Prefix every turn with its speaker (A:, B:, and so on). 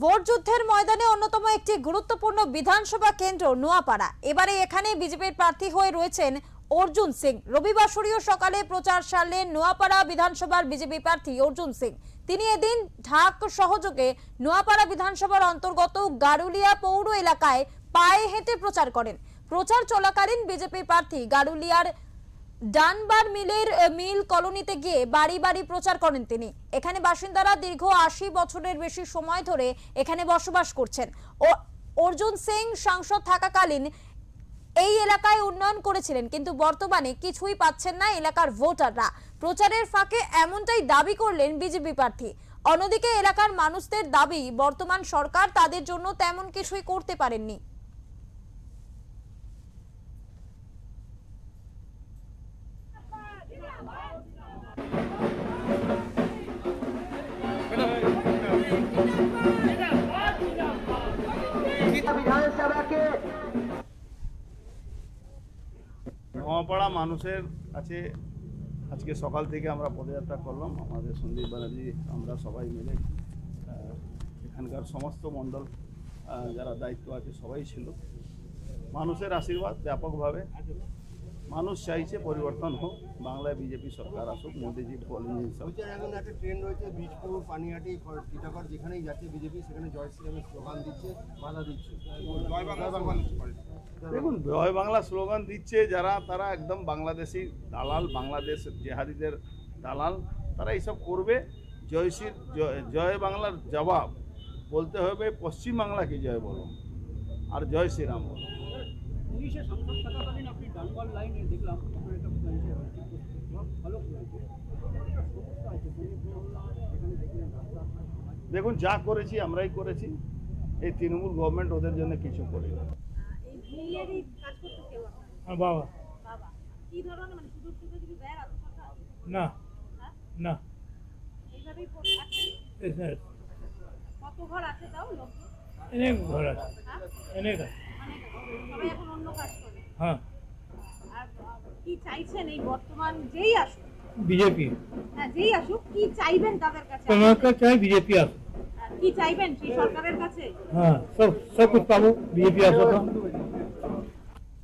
A: Vote যুদ্ধের ময়দানে অন্যতম একটি গুরুত্বপূর্ণ বিধানসভা কেন্দ্র নোয়াপাড়া। এবারে এখানে বিজেপির প্রার্থী হয়ে রয়েছেন অর্জুন সিং। রবিবাসরীয় সকালে প্রচার সারলেন নোয়াপাড়া বিধানসভার বিজেপি প্রার্থী অর্জুন সিং। তিনি এদিন ঢাক সহযোগে নোয়াপাড়া বিধানসভার অন্তর্গত গারুলিয়া পৌর এলাকায় পায়ে হেঁটে প্রচার করেন। প্রচার চলাকালীন বিজেপি প্রার্থী গারুলিয়ার ডানবার মিল কলোনিতে গিয়ে বাড়ি বাড়ি প্রচার করেন তিনি। এখানে বাসিন্দারা দীর্ঘ 80 বছরের বেশি সময় ধরে এখানে বসবাস করছেন। অর্জুন সিং সাংসদ থাকাকালীন এই এলাকায় উন্নয়ন করেছিলেন, কিন্তু বর্তমানে কিছুই পাচ্ছেন না এলাকার ভোটাররা। প্রচারের ফাঁকে এমনটাই দাবি করলেন বিজেপি প্রার্থী। অন্যদিকে এলাকার মানুষদের দাবি, বর্তমান সরকার তাদের জন্য তেমন কিছুই করতে পারেননি।
B: নোয়াপাড়া মানুষের কাছে আজকে সকাল থেকে আমরা পদযাত্রা করলাম। আমাদের সন্দীপ ব্যানার্জি, আমরা সবাই মিলে, এখানকার সমস্ত মণ্ডল যারা দায়িত্ব আছে সবাই ছিল। মানুষের আশীর্বাদ ব্যাপকভাবে, মানুষ চাইছে পরিবর্তন হোক, বাংলায় বিজেপি সরকার আসুক, মোদিজির বলেন সব।
C: এখন একটা ট্রেন্ড রয়েছে বীজপুর, পানিহাটি, টিটাগড়, যেখানেই যাচ্ছে বিজেপি সেখানে জয় শ্রীরামের স্লোগান দিচ্ছে, বাধা দিচ্ছে।
B: দেখুন, জয় বাংলা স্লোগান দিচ্ছে যারা, তারা একদম বাংলাদেশি দালাল, বাংলাদেশ জেহাদিদের দালাল। তারা এইসব করবে। জয় বাংলার জবাব বলতে হবে পশ্চিমবাংলাকে জয় বলো আর জয় শ্রীরাম বলো। দেখুন, যা করেছি আমরাই করেছি। এই তৃণমূল গভর্নমেন্ট ওদের জন্য কিছু করে
D: বাবা না না অনেক ঘর আছে, অনেক আছে। হ্যাঁ,
A: কি চাইছেন এই বর্তমান যেই আসুক,
D: বিজেপি
A: হ্যাঁ যেই আসুক, কি চাইবেন তাদের কাছে?
D: তোমার কাছে চাই বিজেপি আসো।
A: কি চাইবেন সেই সরকারের কাছে?
D: হ্যাঁ, সব কিছু পাবো, বিজেপি আসো।